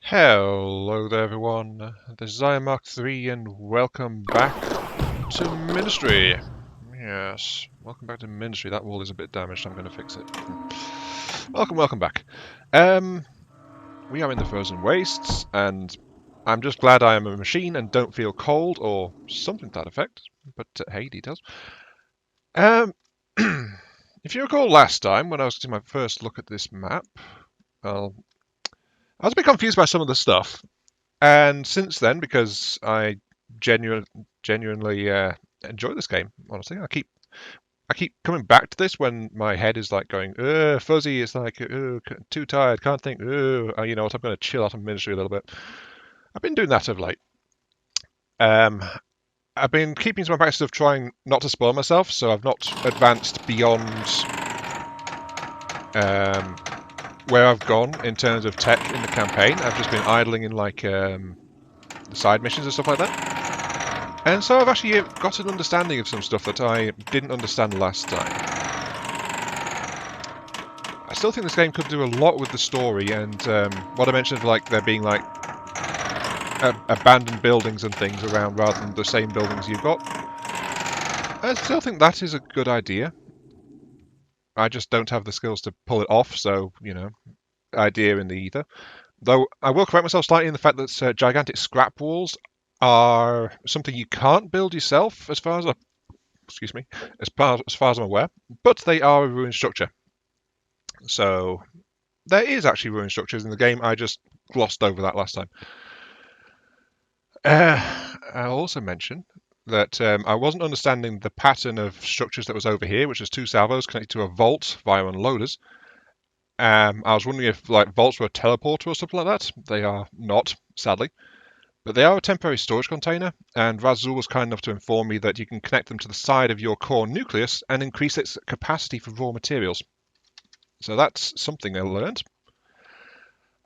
Hello there everyone, this is Iron Mark 3 and welcome back to Ministry. Yes, welcome back to Ministry. That wall is a bit damaged, I'm going to fix it. Welcome back. We are in the Frozen Wastes and I'm just glad I am a machine and don't feel cold or something to that effect, but hey, details. If you recall last time when I was doing my first look at this map, well, I was a bit confused by some of the stuff. And since then, because I genuinely enjoy this game, honestly, I keep coming back to this when my head is like going, fuzzy. It's like, too tired, can't think. You know what? I'm going to chill out on Ministry a little bit. I've been doing that of late. Um, I've been keeping to my practice of trying not to spoil myself, so I've not advanced beyond where I've gone in terms of tech in the campaign. I've just been idling in like the side missions and stuff like that. And so I've actually got an understanding of some stuff that I didn't understand last time. I still think this game could do a lot with the story, and what I mentioned of like there being like abandoned buildings and things around rather than the same buildings you've got. I still think that is a good idea. I just don't have the skills to pull it off, so, you know, idea in the ether. Though I will correct myself slightly in the fact that gigantic scrap walls are something you can't build yourself, as far as as far as I'm aware. But they are a ruined structure, so there is actually ruined structures in the game. I just glossed over that last time. I'll also mention that I wasn't understanding the pattern of structures that was over here, which is two salvos connected to a vault via unloaders. I was wondering if like vaults were a teleporter or something like that. They are not, sadly. But they are a temporary storage container, and Razul was kind enough to inform me that you can connect them to the side of your core nucleus and increase its capacity for raw materials. So that's something I learned.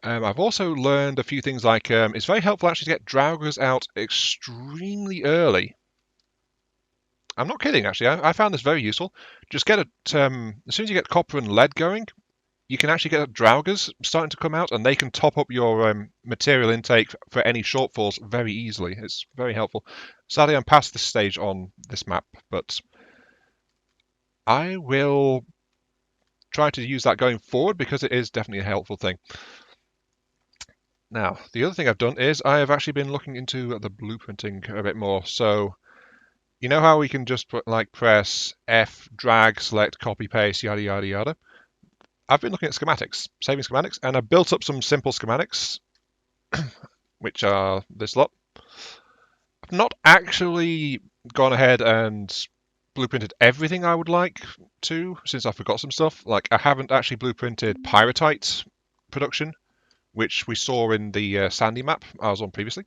I've also learned a few things like it's very helpful actually to get Draugrs out extremely early. I'm not kidding, actually. I found this very useful. Just get it, as soon as you get copper and lead going, you can actually get Draugrs starting to come out, and they can top up your material intake for any shortfalls very easily. It's very helpful. Sadly, I'm past this stage on this map, but I will try to use that going forward because it is definitely a helpful thing. Now, the other thing I've done is I have actually been looking into the blueprinting a bit more. So, you know how we can just press F, drag, select, copy, paste, yada, yada, yada? I've been looking at schematics, saving schematics, and I've built up some simple schematics, which are this lot. I've not actually gone ahead and blueprinted everything I would like to, since I forgot some stuff. Like, I haven't actually blueprinted pyrite production, which we saw in the Sandy map I was on previously.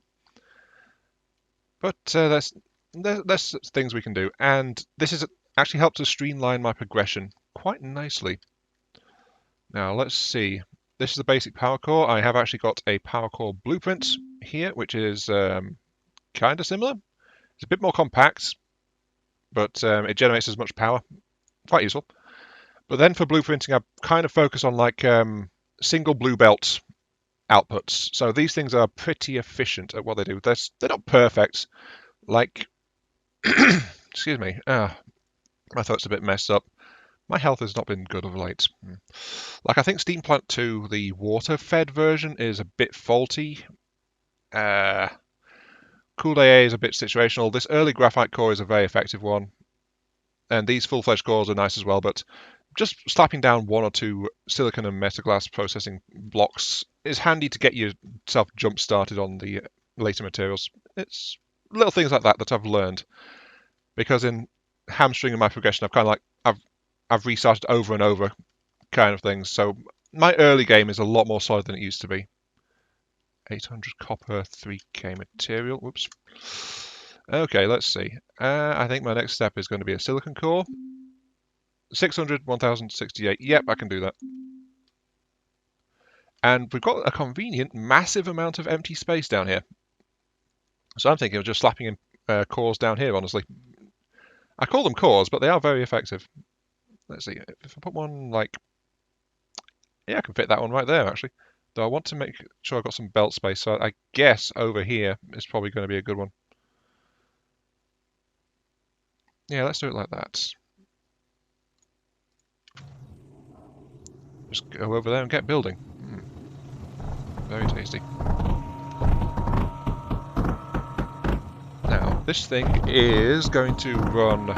But there's things we can do, and this has actually helped to streamline my progression quite nicely. Now let's see. This is the basic power core. I have actually got a power core blueprint here, which is kind of similar. It's a bit more compact, but it generates as much power. Quite useful. But then for blueprinting, I kind of focus on like single blue belt outputs. So these things are pretty efficient at what they do. They're not perfect. Like, excuse me. My throat's a bit messed up. My health has not been good of late. Like, I think Steam Plant 2, the water-fed version, is a bit faulty. Cooled AA is a bit situational. This early graphite core is a very effective one. And these full-fledged cores are nice as well, but just slapping down one or two silicon and metaglass processing blocks is handy to get yourself jump-started on the later materials. It's little things like that that I've learned. Because in hamstringing my progression, I've kind of like, I've restarted over and over kind of things. So my early game is a lot more solid than it used to be. 800 copper, 3k material. Whoops. Okay, let's see. I think my next step is going to be a silicon core. 600, 1068. Yep, I can do that. And we've got a convenient, massive amount of empty space down here. So I'm thinking of just slapping in cores down here, honestly. I call them cores, but they are very effective. Let's see, if I put one like... Yeah, I can fit that one right there, actually. Though I want to make sure I've got some belt space, so I guess over here is probably going to be a good one. Yeah, let's do it like that. Just go over there and get building. Very tasty. Now, this thing is going to run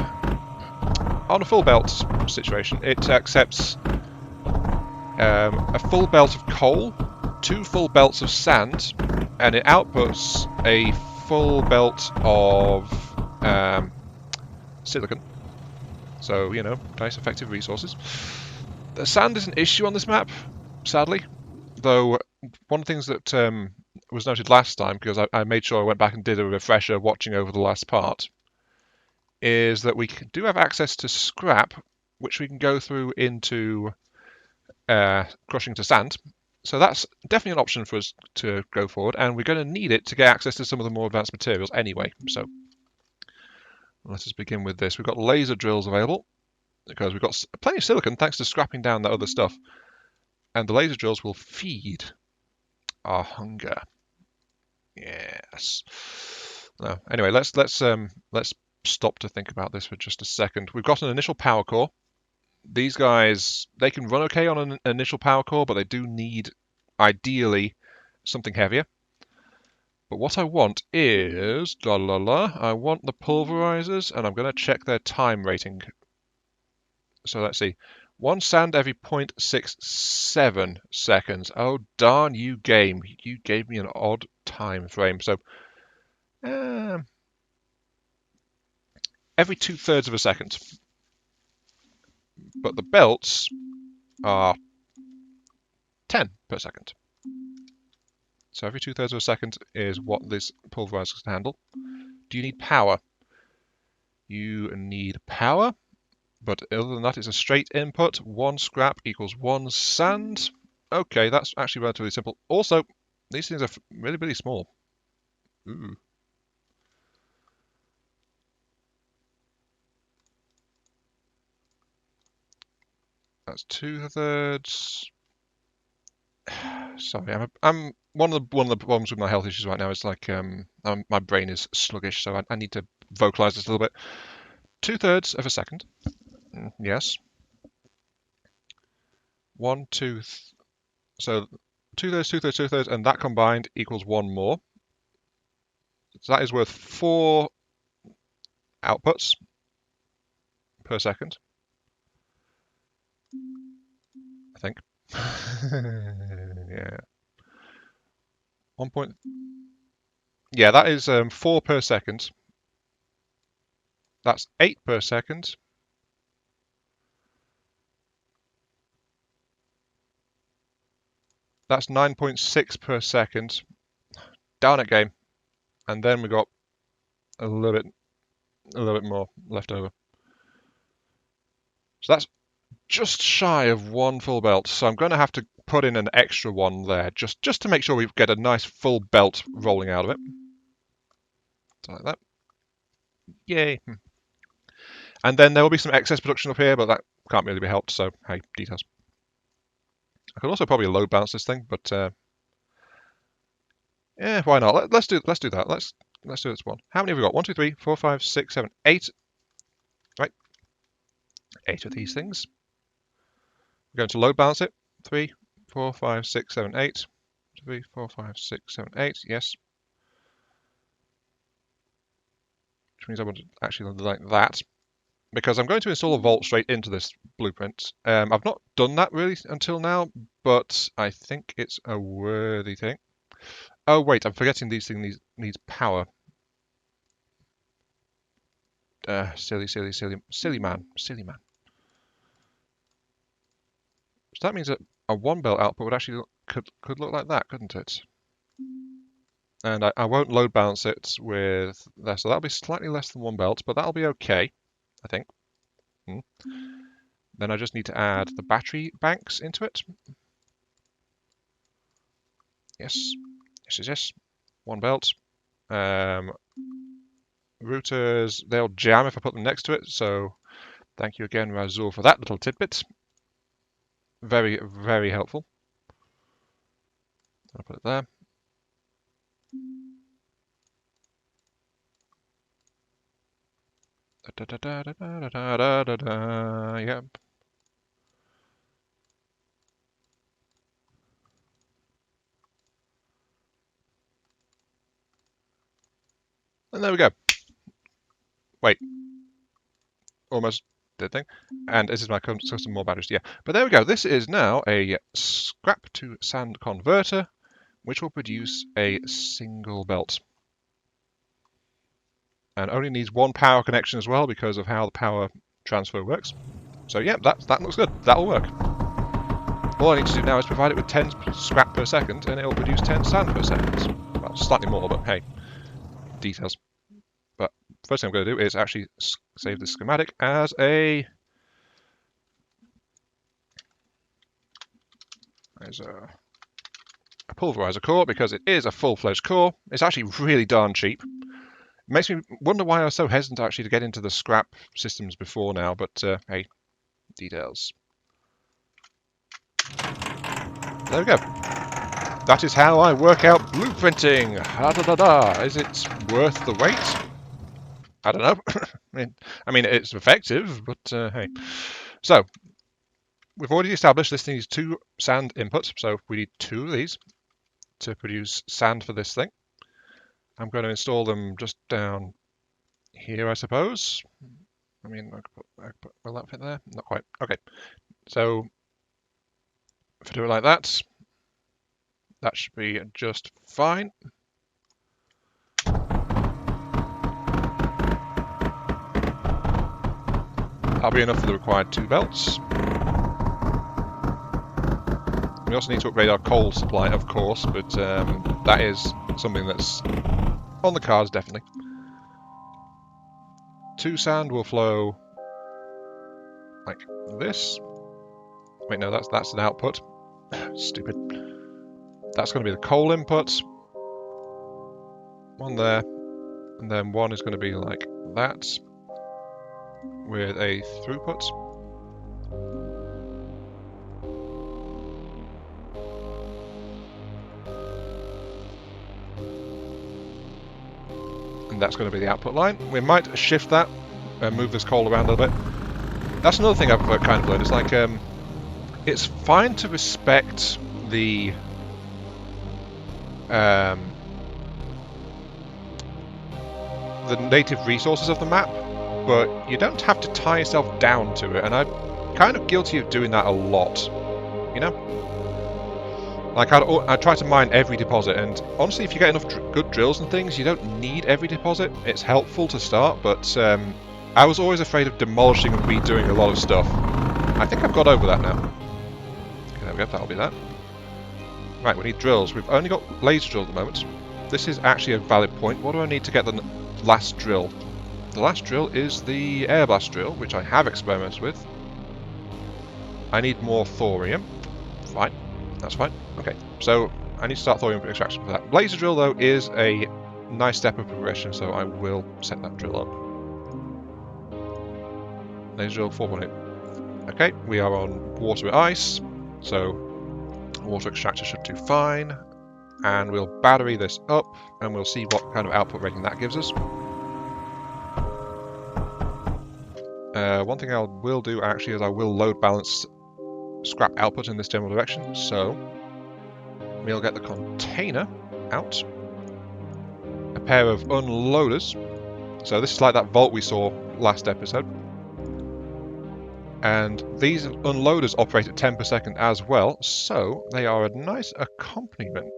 on a full belt situation. It accepts a full belt of coal, 2 full belts of sand, and it outputs a full belt of silicon. So, you know, nice effective resources. The sand is an issue on this map, sadly. Though, one of the things that was noted last time, because I made sure I went back and did a refresher watching over the last part, is that we do have access to scrap, which we can go through into crushing to sand. So that's definitely an option for us to go forward, and we're going to need it to get access to some of the more advanced materials anyway. So let us begin with this. We've got laser drills available, because we've got plenty of silicon thanks to scrapping down that other stuff. And the laser drills will feed our hunger. Yes. No. Anyway, let's stop to think about this for just a second. We've got an initial power core. These guys, they can run okay on an initial power core, but they do need, ideally, something heavier. But what I want is, I want the pulverizers, and I'm going to check their time rating. So let's see. 1 sand every 0.67 seconds. Oh, darn you, game. You gave me an odd time frame. So, every 2/3 of a second. But the belts are 10 per second. So every 2/3 of a second is what this pulverizer can handle. Do you need power? You need power, but other than that, it's a straight input. 1 scrap equals 1 sand. Okay, that's actually relatively simple. Also, these things are really, really small. Ooh. That's 2/3. Sorry, I'm one of the problems with my health issues right now is like my brain is sluggish, so I need to vocalize this a little bit. 2/3 of a second. Yes. 1, 2. So 2/3, 2/3, 2/3, and that combined equals 1 more. So that is worth 4 outputs per second. I think. Yeah. 1 point. Yeah, that is 4 per second. That's 8 per second. That's 9.6 per second. Down at game. And then we got a little bit more left over. So that's just shy of 1 full belt. So I'm going to have to put in an extra one there, just to make sure we get a nice full belt rolling out of it. So like that. Yay. And then there will be some excess production up here, but that can't really be helped, so hey, details. I could also probably load balance this thing, but yeah, why not? Let's do that. Let's do this one. How many have we got? 1, 2, 3, 4, 5, 6, 7, 8. Right. 8 of these things. We're going to load balance it. 3, 4, 5, 6, 7, 8. 3, 4, 5, 6, 7, 8. Yes. Which means I would actually like that, because I'm going to install a vault straight into this blueprint. I've not done that really until now, but I think it's a worthy thing. Oh wait, I'm forgetting these things needs power. Silly man. So that means that a 1 belt output would actually could look like that, couldn't it? And I won't load balance it with that, so that'll be slightly less than 1 belt, but that'll be okay, I think. Then I just need to add the battery banks into it. Yes. 1 belt. Routers, they'll jam if I put them next to it, so thank you again, Razul, for that little tidbit. Very, very helpful. I'll put it there. Yep. And there we go. Wait. Almost dead thing. And this is my custom more batteries. Yeah. But there we go. This is now a scrap to sand converter, which will produce a single belt. And only needs one power connection as well because of how the power transfer works. So yeah, that looks good. That'll work. All I need to do now is provide it with 10 scrap per second, and it'll produce 10 sand per second. Well, slightly more, but hey, details. But first thing I'm going to do is actually save the schematic as a pulverizer core, because it is a full-fledged core. It's actually really darn cheap. It makes me wonder why I was so hesitant actually to get into the scrap systems before now, but hey, details. There we go. That is how I work out blueprinting. Is it worth the wait? I don't know. I mean, it's effective, but hey. So, we've already established this needs 2 sand inputs, so we need 2 of these to produce sand for this thing. I'm going to install them just down here, I suppose. I mean, will that fit there? Not quite. Okay. So, if I do it like that, that should be just fine. That'll be enough for the required 2 belts. We also need to upgrade our coal supply, of course, but that is something that's on the cards, definitely. 2 sand will flow like this. Wait, no, that's an output. Stupid. That's going to be the coal input. 1 there, and then 1 is going to be like that, with a throughput. And that's going to be the output line. We might shift that and move this coal around a little bit. That's another thing I've kind of learned. It's like, it's fine to respect the native resources of the map, but you don't have to tie yourself down to it, and I'm kind of guilty of doing that a lot, you know? Like, I try to mine every deposit, and honestly, if you get enough good drills and things, you don't need every deposit. It's helpful to start, but I was always afraid of demolishing and redoing a lot of stuff. I think I've got over that now. Okay, there we go, that'll be that. Right, we need drills. We've only got laser drill at the moment. This is actually a valid point. What do I need to get the last drill? The last drill is the air blast drill, which I have experimented with. I need more thorium. Fine, that's fine. Okay, so I need to start thorium extraction for that. Laser drill, though, is a nice step of progression, so I will set that drill up. Laser drill 4.8. Okay, we are on water with ice, so water extractor should do fine. And we'll battery this up, and we'll see what kind of output rating that gives us. One thing I will do actually is I will load balance scrap output in this general direction. So we'll get the container out, a pair of unloaders. So this is like that vault we saw last episode. And these unloaders operate at 10 per second as well, so they are a nice accompaniment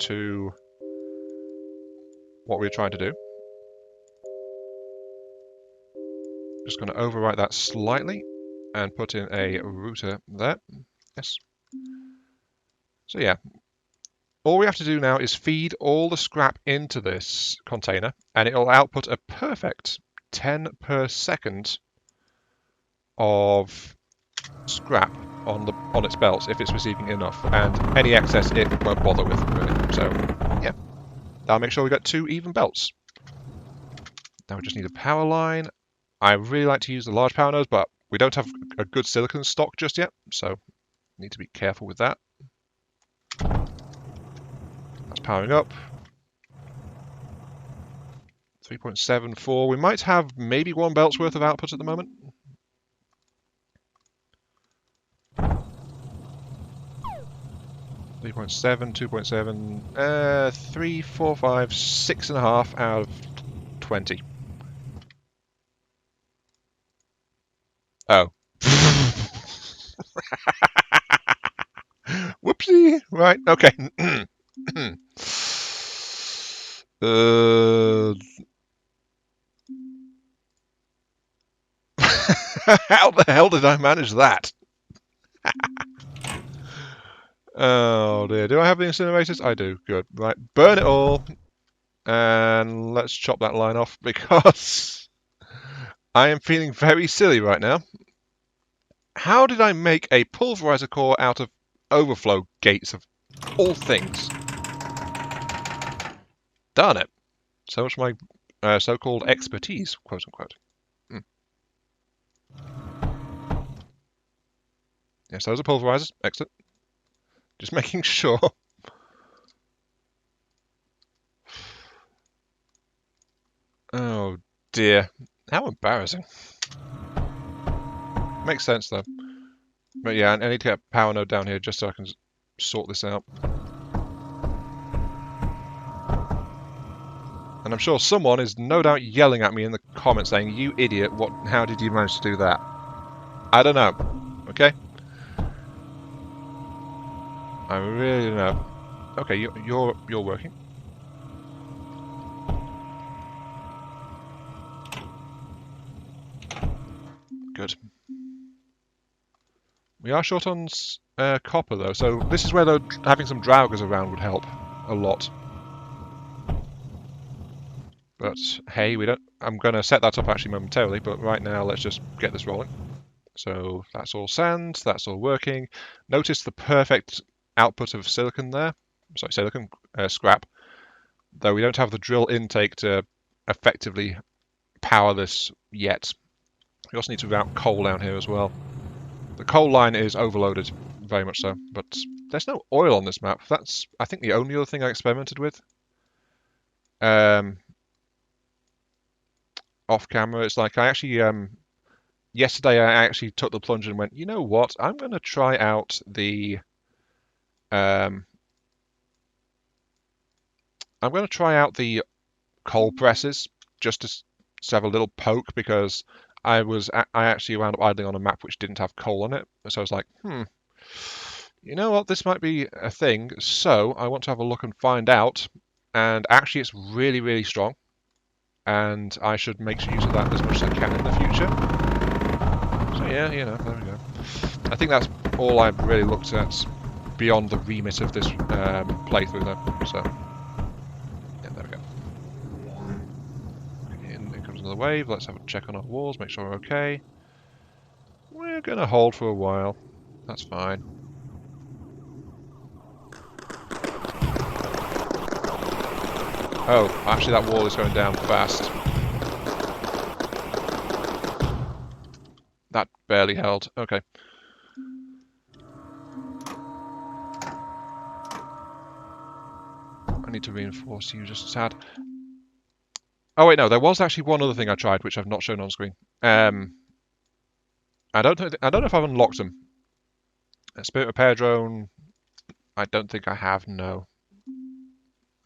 to what we're trying to do. Just going to overwrite that slightly and put in a router there. Yes. So yeah, all we have to do now is feed all the scrap into this container, and it'll output a perfect 10 per second of scrap on its belts if it's receiving enough, and any excess it won't bother with, really. So yeah, that'll make sure we got 2 even belts. Now we just need a power line. I really like to use the large power nodes, but we don't have a good silicon stock just yet, so need to be careful with that. That's powering up. 3.74. We might have maybe 1 belt's worth of output at the moment. .7, 2.7, 3, 4, 5, 6.5 out of 20. Oh. Whoopsie. Right. Okay. How the hell did I manage that? Oh dear. Do I have the incinerators? I do. Good. Right. Burn it all. And let's chop that line off because I am feeling very silly right now. How did I make a pulverizer core out of overflow gates of all things? Darn it. So much for my so-called expertise, quote unquote. Yes, those are pulverizers. Excellent. Just making sure. Oh dear. How embarrassing. Makes sense though. But yeah, I need to get a power node down here just so I can sort this out. And I'm sure someone is no doubt yelling at me in the comments saying, "You idiot, how did you manage to do that?" I don't know. Okay? I really don't know. Okay, you're working. Good. We are short on copper though, so this is where having some draugrs around would help a lot. But hey, I'm going to set that up actually momentarily, but right now let's just get this rolling. So that's all sand, that's all working. Notice the perfect output of silicon there. Sorry, silicon scrap. Though we don't have the drill intake to effectively power this yet. We also need to route coal down here as well. The coal line is overloaded, very much so, but there's no oil on this map. That's, I think, the only other thing I experimented with. Off camera, it's like I actually yesterday I actually took the plunge and went, you know what? I'm going to try out the coal presses just to have a little poke because I actually wound up idling on a map which didn't have coal on it. So I was like, you know what? This might be a thing. So I want to have a look and find out. And actually, it's really, really strong. And I should make use of that as much as I can in the future. So yeah, you know, there we go. I think that's all I've really looked at beyond the remit of this playthrough though. So yeah, there we go. In comes another wave. Let's have a check on our walls, make sure we're okay. We're gonna hold for a while. That's fine. Oh, actually that wall is going down fast. That barely held. Okay. I need to reinforce you just a tad. Oh wait, no, there was actually one other thing I tried which I've not shown on screen. I don't know if I've unlocked them. A spirit repair drone. I don't think I have. No.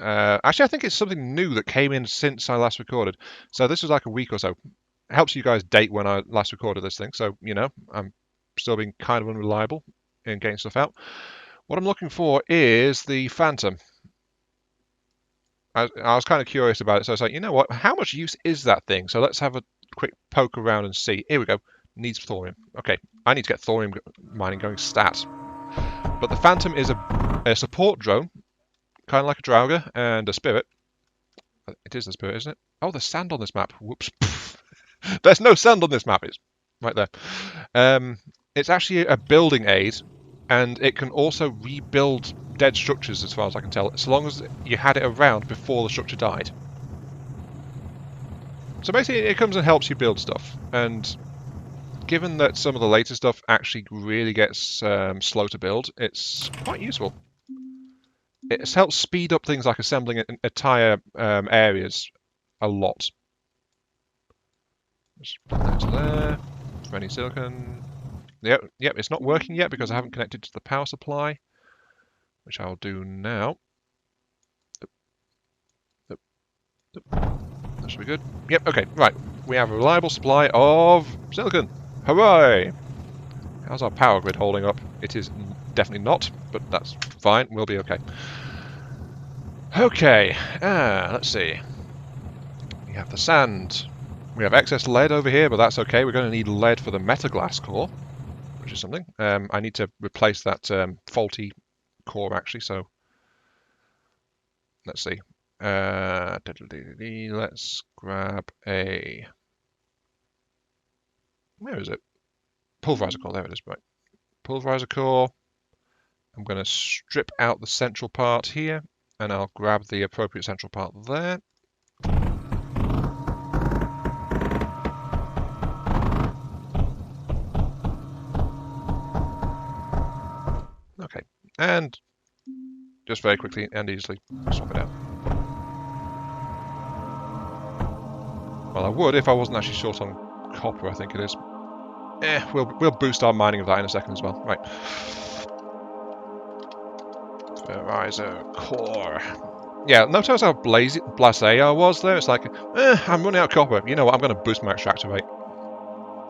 Actually, I think it's something new that came in since I last recorded. So this was like a week or so. It helps you guys date when I last recorded this thing. So, you know, I'm still being kind of unreliable in getting stuff out. What I'm looking for is the Phantom. I was kind of curious about it. So I was like, you know what? How much use is that thing? So let's have a quick poke around and see. Here we go. Needs thorium. Okay, I need to get thorium mining going stat. But the Phantom is a support drone. Kind of like a Draugr and a Spirit. It is the Spirit, isn't it? Oh, there's sand on this map. Whoops. There's no sand on this map. It's right there. It's actually a building aid, and it can also rebuild dead structures, as far as I can tell, so long as you had it around before the structure died. So basically, it comes and helps you build stuff. And given that some of the later stuff actually really gets slow to build, it's quite useful. It's helped speed up things like assembling entire areas a lot. Just put that to there. 20 silicon. Yep, it's not working yet because I haven't connected to the power supply, which I'll do now. That should be good. Yep, okay, right. We have a reliable supply of silicon. Hooray! How's our power grid holding up? It is definitely not, but that's fine. We'll be okay. Okay, let's see. We have the sand. We have excess lead over here, but that's okay. We're going to need lead for the metaglass core, which is something. I need to replace that faulty core, actually, so let's see. Let's grab a... Where is it? Pulverizer core, there it is, right. Pulverizer core. I'm going to strip out the central part here, and I'll grab the appropriate central part there. Okay, and just very quickly and easily swap it out. Well, I would if I wasn't actually short on copper, I think it is. We'll boost our mining of that in a second as well. Right. Pulverizer core. Yeah, notice how blasé I was there. It's like, I'm running out of copper. You know what? I'm going to boost my extractor rate.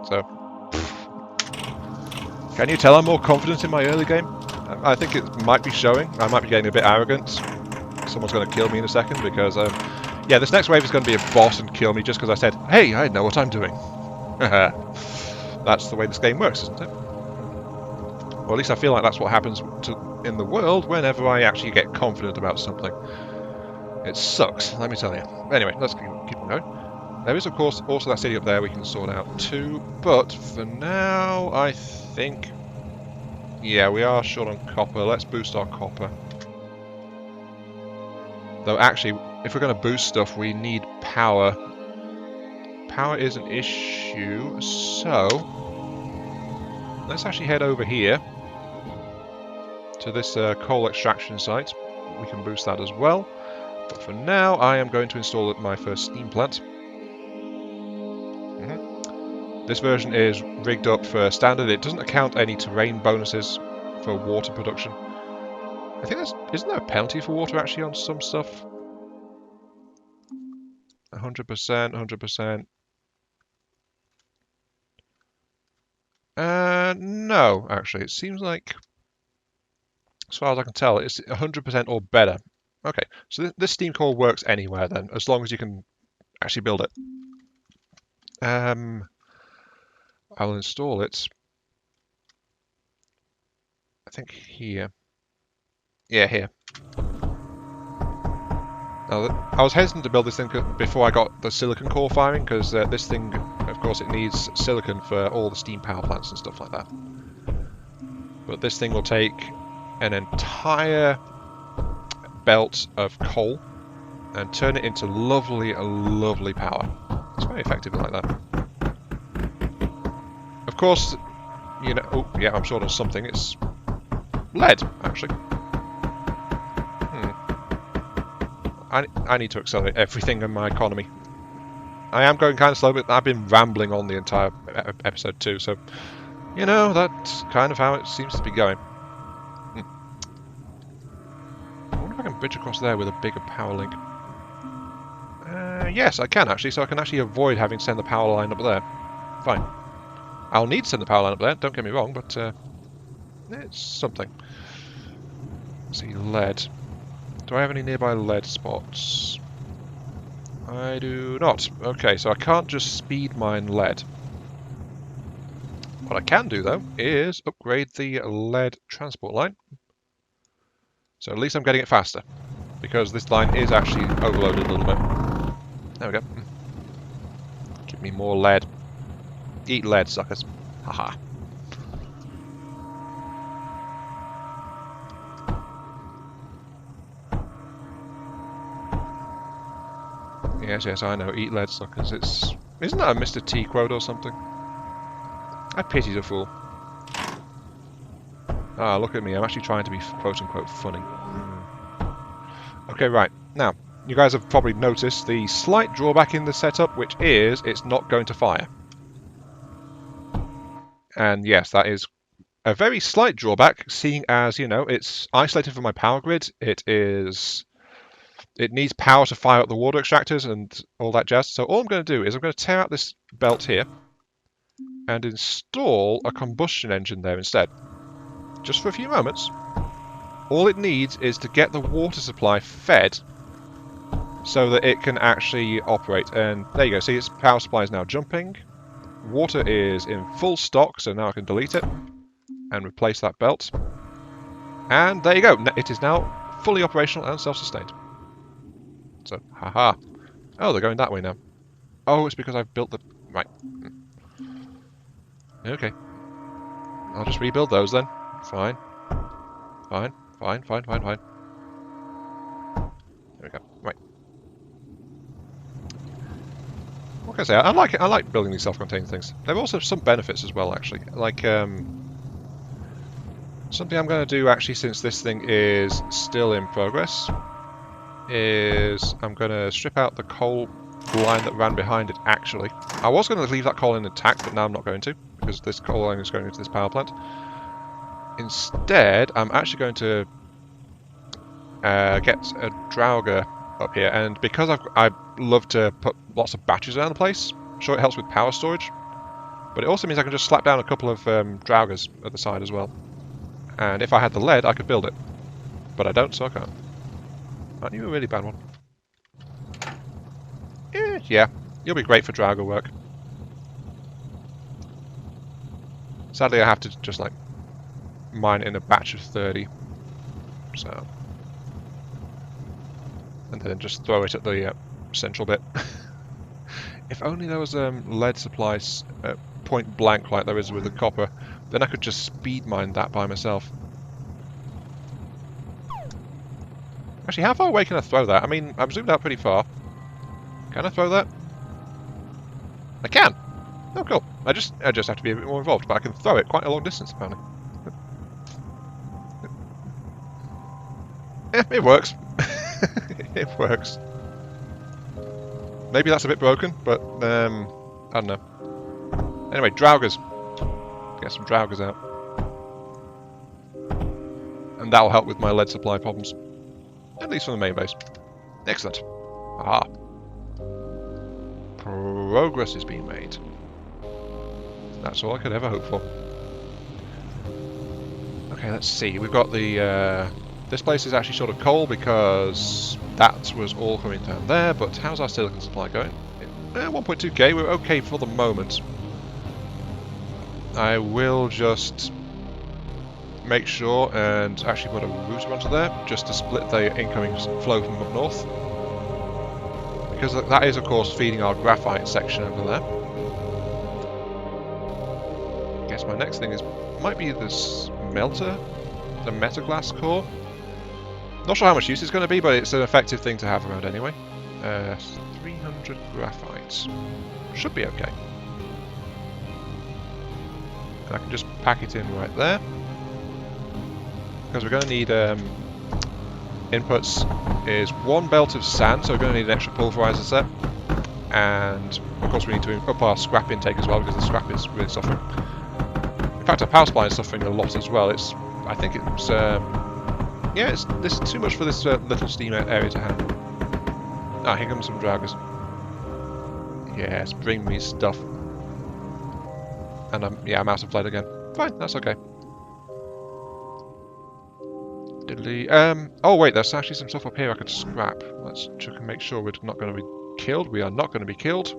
So, can you tell I'm more confident in my early game? I think it might be showing. I might be getting a bit arrogant. Someone's going to kill me in a second because, yeah, this next wave is going to be a boss and kill me just because I said, hey, I know what I'm doing. That's the way this game works, isn't it? Or at least I feel like that's what happens in the world whenever I actually get confident about something. It sucks, let me tell you. Anyway, let's keep on going. There is, of course, also that city up there we can sort out too, but for now, I think... Yeah, we are short on copper. Let's boost our copper. Though actually, if we're going to boost stuff, we need power. Power is an issue, so... Let's actually head over here to this coal extraction site. We can boost that as well. But for now, I am going to install my first steam plant. This version is rigged up for standard. It doesn't account any terrain bonuses for water production. I think isn't there a penalty for water actually on some stuff? 100%, 100%. No, actually, it seems like, as far as I can tell, it's 100% or better. Okay, so this steam core works anywhere then, as long as you can actually build it. I'll install it. I think here. Yeah, here. Now, I was hesitant to build this thing before I got the silicon core firing, because this thing, of course, it needs silicon for all the steam power plants and stuff like that. But this thing will take an entire belt of coal and turn it into lovely, lovely power. It's very effective like that. Of course, you know... Oh, yeah, I'm short on something. It's lead, actually. I need to accelerate everything in my economy. I am going kind of slow, but I've been rambling on the entire episode too, so... You know, that's kind of how it seems to be going. I wonder if I can bridge across there with a bigger power link. Yes, I can actually, so I can actually avoid having to send the power line up there. Fine. I'll need to send the power line up there, don't get me wrong, but it's something. Let's see, lead. Do I have any nearby lead spots? I do not. Okay, so I can't just speed mine lead. What I can do, though, is upgrade the lead transport line. So at least I'm getting it faster, because this line is actually overloaded a little bit. There we go. Give me more lead. Eat lead, suckers. Haha. Yes, I know. Eat lead, suckers. Isn't that a Mr. T quote or something? I pity the fool. Ah, look at me. I'm actually trying to be quote-unquote funny. Okay, right. Now, you guys have probably noticed the slight drawback in the setup, which is it's not going to fire. And yes, that is a very slight drawback, seeing as, you know, it's isolated from my power grid. It needs power to fire up the water extractors and all that jazz. So all I'm going to do is I'm going to tear out this belt here and install a combustion engine there instead. Just for a few moments. All it needs is to get the water supply fed so that it can actually operate. And there you go. See, its power supply is now jumping. Water is in full stock, so now I can delete it and replace that belt. And there you go. It is now fully operational and self-sustained. So, haha. Oh, they're going that way now. Oh, it's because I've built the... Right. Okay. I'll just rebuild those then. Fine. Fine. Fine, fine, fine, fine. There we go. Right. What can I say? I like building these self-contained things. There are also some benefits as well, actually. Like, something I'm going to do, actually, since this thing is still in progress, is I'm going to strip out the coal line that ran behind it, actually. I was going to leave that coal line intact, but now I'm not going to, because this coal line is going into this power plant. Instead, I'm actually going to get a drauger up here, and because I love to put lots of batteries around the place, sure it helps with power storage, but it also means I can just slap down a couple of draugers at the side as well. And if I had the lead, I could build it, but I don't, so I can't. Aren't you a really bad one? Yeah, you'll be great for drauger work. Sadly, I have to just like mine in a batch of 30, so. And then just throw it at the central bit. If only there was lead supplies point blank like there is with the copper, then I could just speed mine that by myself. Actually, how far away can I throw that? I mean, I'm zoomed out pretty far. Can I throw that? I can! Oh, cool. I just have to be a bit more involved, but I can throw it quite a long distance, apparently. It works. It works. Maybe that's a bit broken, but I don't know. Anyway, draugers. Get some draugers out. And that'll help with my lead supply problems. At least from the main base. Excellent. Aha. Progress is being made. That's all I could ever hope for. Okay, let's see. We've got the... this place is actually sort of coal because that was all coming down there, but how's our silicon supply going? 1.2k, we're okay for the moment. I will just make sure and actually put a router onto there, just to split the incoming flow from up north. Because that is, of course, feeding our graphite section over there. I guess my next thing might be the smelter, the metaglass core. Not sure how much use it's going to be, but it's an effective thing to have around anyway. 300 graphites. Should be okay. And I can just pack it in right there. Because we're going to need inputs is 1 belt of sand, so we're going to need an extra pulverizer set. And of course we need to up our scrap intake as well, because the scrap is really suffering. In fact, our power supply is suffering a lot as well. I think it's... yeah, this is too much for this little steam area to handle. Ah, here comes some draugers. Yes, bring me stuff. And I'm out of lead again. Fine, that's okay. Diddly. Oh wait, there's actually some stuff up here I could scrap. Let's check and make sure we're not going to be killed. We are not going to be killed.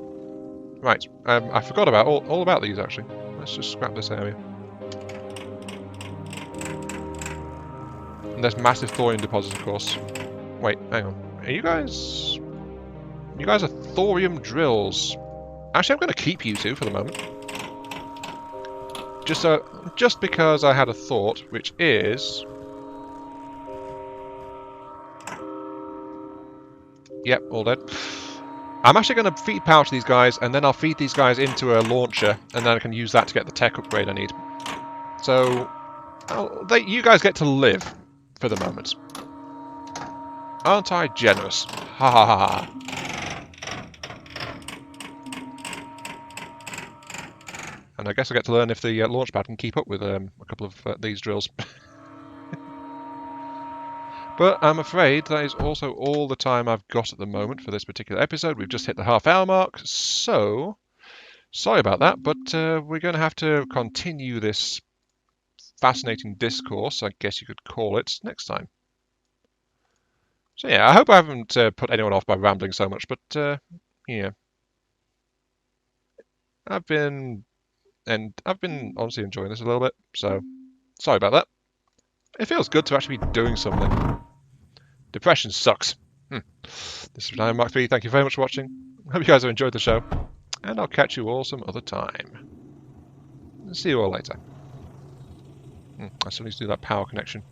Right, I forgot about all about these actually. Let's just scrap this area. And there's massive thorium deposits, of course. Wait, hang on. Are you guys... You guys are thorium drills. Actually, I'm going to keep you two for the moment. Just because I had a thought, which is... Yep, all dead. I'm actually going to feed power to these guys, and then I'll feed these guys into a launcher, and then I can use that to get the tech upgrade I need. So... you guys get to live. For the moment. Aren't I generous? Ha ha ha ha. And I guess I get to learn if the launchpad can keep up with a couple of these drills. But I'm afraid that is also all the time I've got at the moment for this particular episode. We've just hit the half-hour mark, so sorry about that, but we're going to have to continue this fascinating discourse, I guess you could call it, next time. So yeah, I hope I haven't put anyone off by rambling so much, but yeah, I've been honestly enjoying this a little bit, so sorry about that. It feels good to actually be doing something. Depression sucks. This is Mark 3. Thank you very much for watching. Hope you guys have enjoyed the show, and I'll catch you all some other time. See you all later. I still need to do that power connection.